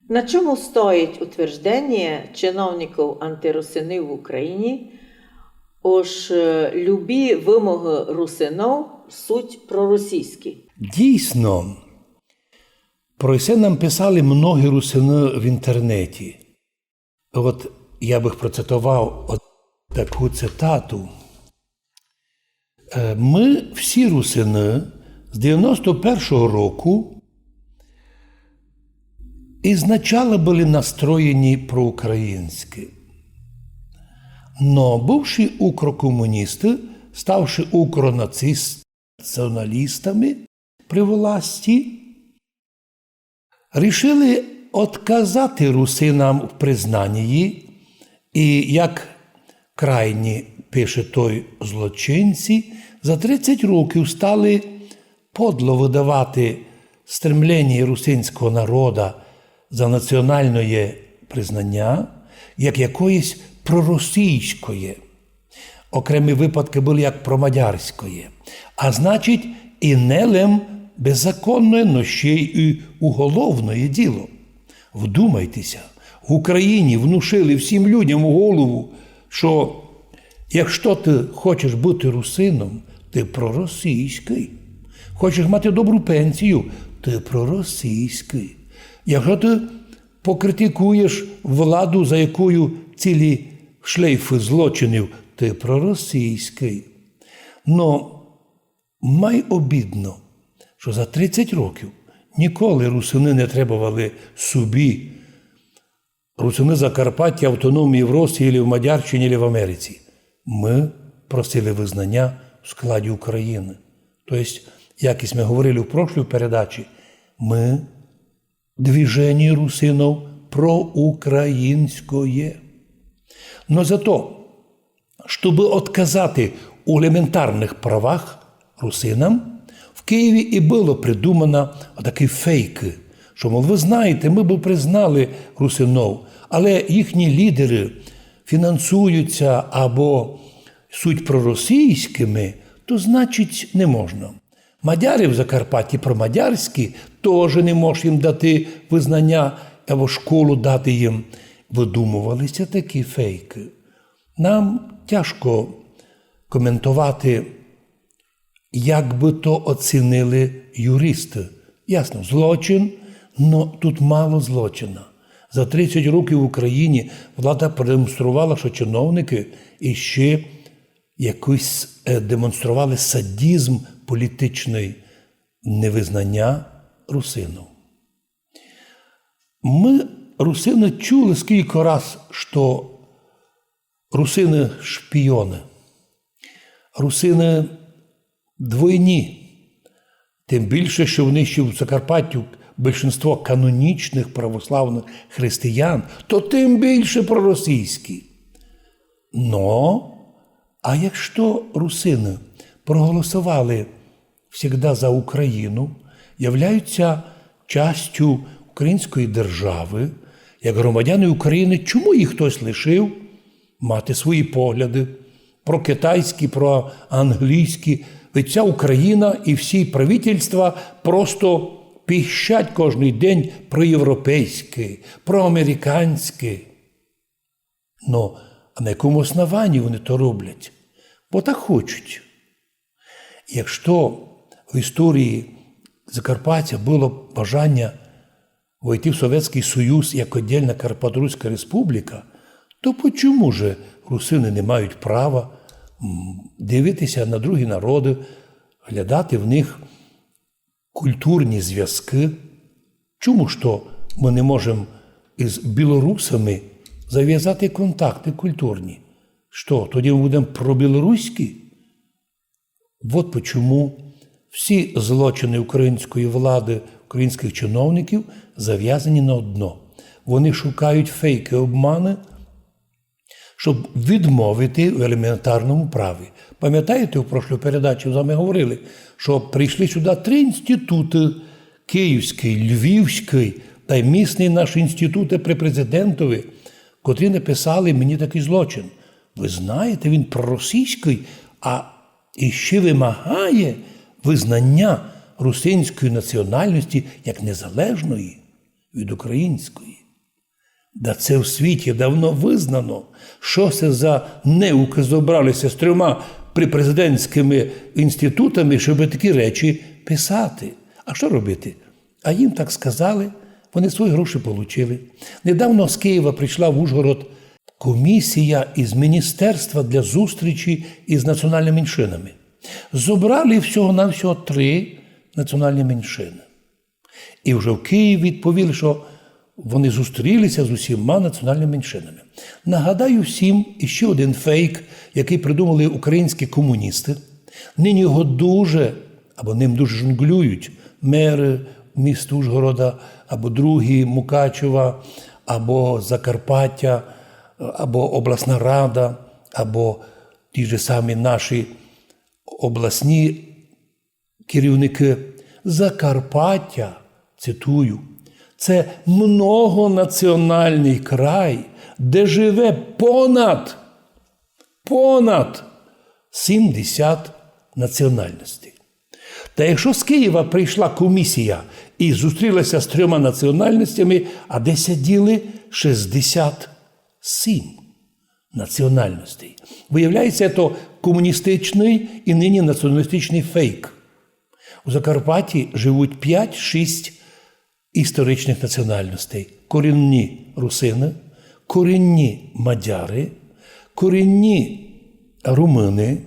На чому стоїть утверждення чиновників антирусини в Україні, ож любі вимоги русинов суть проросійські? Дійсно, про це нам писали многі русини в інтернеті. От я би процитував таку цитату. Ми всі русини з 91-го року ізначально були настроєні проукраїнськи. Но бувші укрокомуністи, ставши укронаціоналістами при власті, рішили отказати русинам в признанні і, як крайні пише той злочинці, за 30 років стали подло видавати стремлення русинського народу за національне признання, як якоїсь проросійської. Окремі випадки були як промадярської. А значить, і нелем беззаконне, но ще й уголовне діло. Вдумайтеся, в Україні внушили всім людям у голову, що якщо ти хочеш бути русином, ти проросійський. Хочеш мати добру пенсію, ти проросійський. Якщо ти покритикуєш владу, за якою цілі шлейфи злочинів, ти проросійський. Но май обідно, що за 30 років ніколи русини не требували собі, русини Закарпаття, автономії в Росії, в Мадярщині, в Америці. Ми просили визнання в складі України. Тобто, як ми говорили в прошлій передачі, ми движення русинов проукраїнськое. Но зато, щоб отказати у елементарних правах русинам, в Києві і було придумано такі фейки, що, мов, ви знаєте, ми б признали русинов, але їхні лідери фінансуються або суть проросійськими, то значить не можна. Мадяри в Закарпатті промадярські теж не можеш їм дати визнання або школу дати їм. Видумувалися такі фейки. Нам тяжко коментувати, як би то оцінили юристи. Ясно, злочин, але тут мало злочина. За 30 років в Україні влада продемонструвала, що чиновники іще якийсь демонстрували садизм політичний невизнання русину. Ми, русини, чули скільки раз, що русини шпіони, русини двойні. Тим більше, що вони ще в Закарпаттю більшинство канонічних православних християн, то тим більше проросійські. Но, а якщо русини проголосували завжди за Україну, являються частю української держави, як громадяни України, чому їх хтось лишив мати свої погляди про китайські, про англійські? Ведь ця Україна і всі правительства просто піщать кожен день про європейське, про американське. Ну, а на якому основанні вони то роблять? Бо так хочуть. Якщо в історії Закарпаття було бажання войти в Совєтський Союз як віддільна Карпаторська республіка, то чому ж русини не мають права дивитися на другі народи, глядати в них культурні зв'язки? Чому ж то ми не можемо із білорусами зав'язати контакти культурні? Що, тоді ми будемо пробілоруські? От чому всі злочини української влади, українських чиновників зав'язані на одно. Вони шукають фейки, обмани, щоб відмовити в елементарному праві. Пам'ятаєте, в прошлій передачі з вами говорили, що прийшли сюди 3 інститути – Київський, Львівський та й місний наш інститути при президентові, котрі написали мені такий злочин. Ви знаєте, він проросійський, а іще вимагає визнання русинської національності як незалежної від української. Да це в світі давно визнано, що це за неуки зібралися з 3 припрезидентськими інститутами, щоб такі речі писати. А що робити? А їм так сказали, вони свої гроші отримали. Недавно з Києва прийшла в Ужгород комісія із Міністерства для зустрічі із національними меншинами. Зобрали всього-навсього 3 національні меншини. І вже в Києві відповіли, що вони зустрілися з усіма національними меншинами. Нагадаю всім іще один фейк, який придумали українські комуністи. Нині його ним дуже жонглюють мери міст Ужгорода, або другі Мукачева, або Закарпаття, або обласна рада, або ті ж самі наші обласні керівники. Закарпаття, цитую, це многонаціональний край, де живе понад 70 національностей. Та якщо з Києва прийшла комісія і зустрілася з 3 національностями, а де сиділи 67 національностей. Виявляється, це комуністичний і нині націоналістичний фейк. У Закарпатті живуть 5-6 історичних національностей. Корінні русини, корінні мадяри, корінні румуни,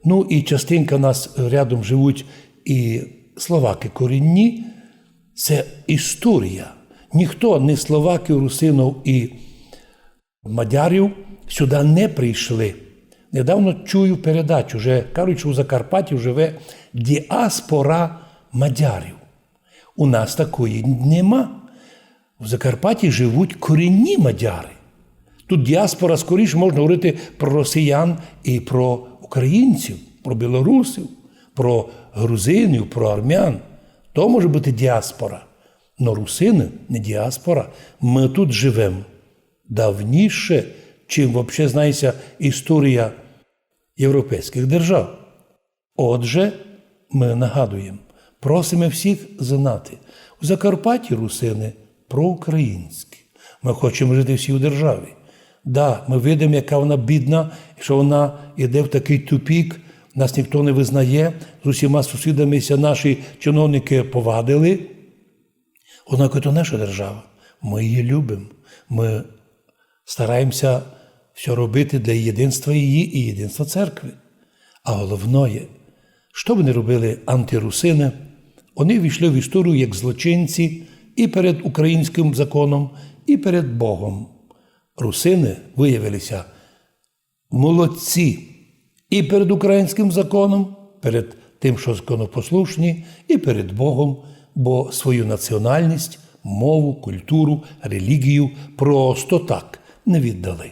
ну і частинка нас рядом живуть і словаки корінні. Це історія. Ніхто, ні словаків, русинів і мадярів сюди не прийшли. Недавно чую передачу, вже кажуть, що у Закарпатті живе діаспора мадярів. У нас такої нема. В Закарпатті живуть корінні мадяри. Тут діаспора, скоріше можна говорити про росіян і про українців, про білорусів, про грузинів, про армян. То може бути діаспора. Но русини не діаспора. Ми тут живемо давніше, чим взагалі знається історія європейських держав. Отже, ми нагадуємо, просимо всіх знати. У Закарпатті русини проукраїнські. Ми хочемо жити всі у державі. Да, ми видимо, яка вона бідна, і що вона йде в такий тупік, нас ніхто не визнає, з усіма сусідамися наші чиновники повадили. Однак це наша держава. Ми її любимо. Ми стараємося все робити для єдинства її і єдинства церкви. А головне, що б не робили антирусини, вони війшли в історію як злочинці і перед українським законом, і перед Богом. Русини виявилися молодці і перед українським законом, перед тим, що законопослушні, і перед Богом, бо свою національність, мову, культуру, релігію просто так не віддали.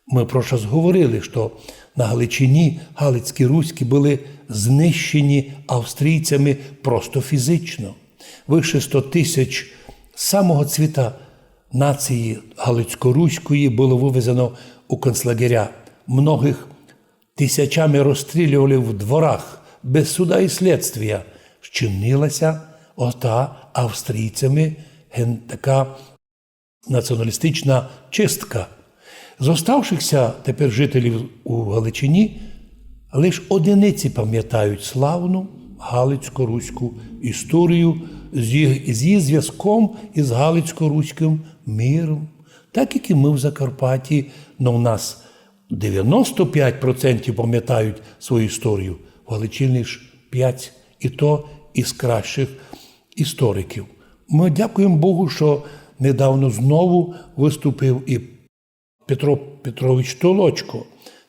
Ми про щось говорили, що на Галичині галицькі руські були знищені австрійцями просто фізично. Вище 100 тисяч самого цвіта нації галицько-руської було вивезено у концлагеря. Многих тисячами розстрілювали в дворах, без суда і слідства. Щинилася ота австрійцями така націоналістична чистка. З оставшихся тепер жителів у Галичині лише одиниці пам'ятають славну галицько-руську історію з її зв'язком із галицько-руським миром. Так, як і ми в Закарпатті, але у нас 95% пам'ятають свою історію. В Галичині ж 5%, і то із кращих істориків. Ми дякуємо Богу, що недавно знову виступив і Петро Петрович Толочко,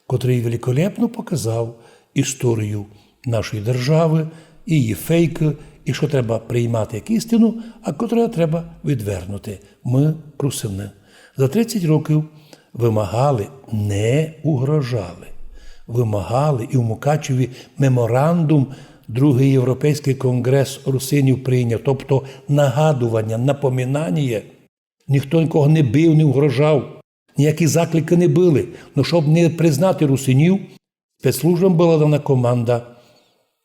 котрий великолепно показав історію нашої держави, і її фейки, і що треба приймати як істину, а котре треба відвернути. Ми русини. За 30 років вимагали, не угрожали. Вимагали, і в Мукачеві меморандум Другий Європейський конгрес русинів прийняв, тобто нагадування, напоминання. Ніхто нікого не бив, не угрожав, ніякі заклики не били. Но щоб не признати русинів, спецслужбам була дана команда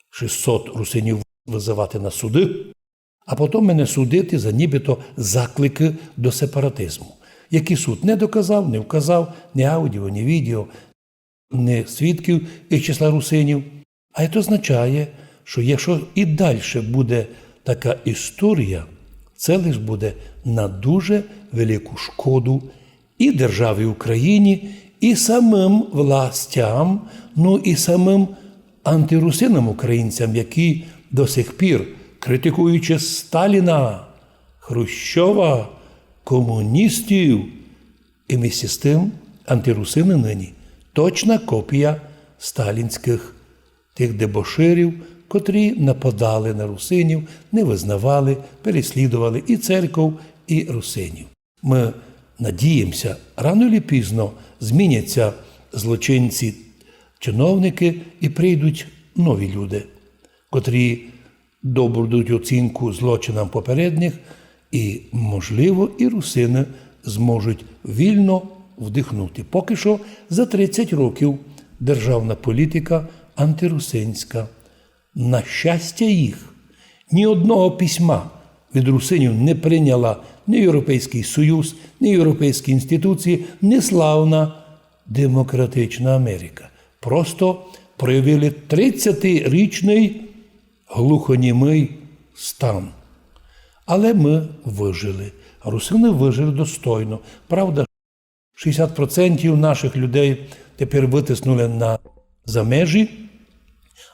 600 русинів визивати на суди, а потім мене судити за нібито заклики до сепаратизму. які суд не доказав, не вказав ні аудіо, ні відео, ні свідків із числа русинів. А це означає, що якщо і далі буде така історія, це лише буде на дуже велику шкоду і державі Україні, і самим властям, ну і самим антирусинам українцям, які до сих пір, критикуючи Сталіна, Хрущова, комуністів, і місті з тим антирусини нині точна копія сталінських тих дебоширів, котрі нападали на русинів, не визнавали, переслідували і церков, і русинів. Ми надіємося, рано чи пізно зміняться злочинці, чиновники і прийдуть нові люди, котрі дадуть оцінку злочинам попередніх, і, можливо, і русини зможуть вільно вдихнути. Поки що за 30 років державна політика антирусинська. На щастя їх, ні одного письма від русинів не прийняла ні Європейський Союз, ні європейські інституції, ні славна демократична Америка. Просто проявили 30-річний глухонімий стан. Але ми вижили. Русини вижили достойно. Правда, 60% наших людей тепер витиснули за межі,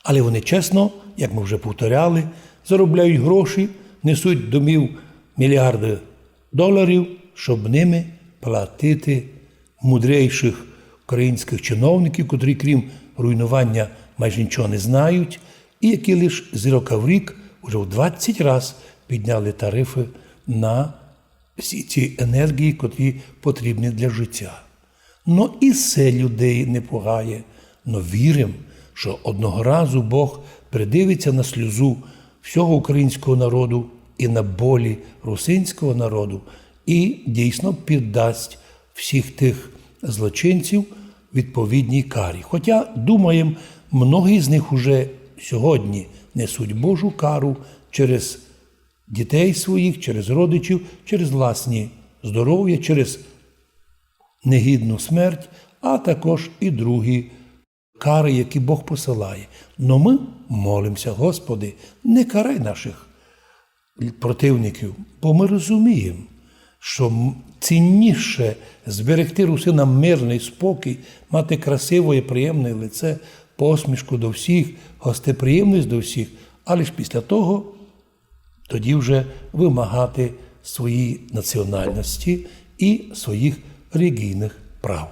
але вони чесно, як ми вже повторяли, заробляють гроші, несуть домів мільярди доларів, щоб ними платити мудрейших українських чиновників, котрі, крім руйнування, майже нічого не знають, і які лише з року в рік вже в 20 разів підняли тарифи на всі ці енергії, котрі потрібні для життя. Ну і це людей не пугає. Но віримо, що одного разу Бог придивиться на сльозу всього українського народу і на болі русинського народу і дійсно піддасть всіх тих злочинців відповідній карі. Хоча, думаємо, многі з них уже сьогодні несуть Божу кару через дітей своїх, через родичів, через власні здоров'я, через негідну смерть, а також і другі кари, які Бог посилає. Но ми молимося, Господи, не карай наших противників, бо ми розуміємо, що цінніше зберегти русинам мирний спокій, мати красиве і приємне лице, посмішку до всіх, гостеприємність до всіх, але ж після того тоді вже вимагати своїй національності і своїх релігійних прав.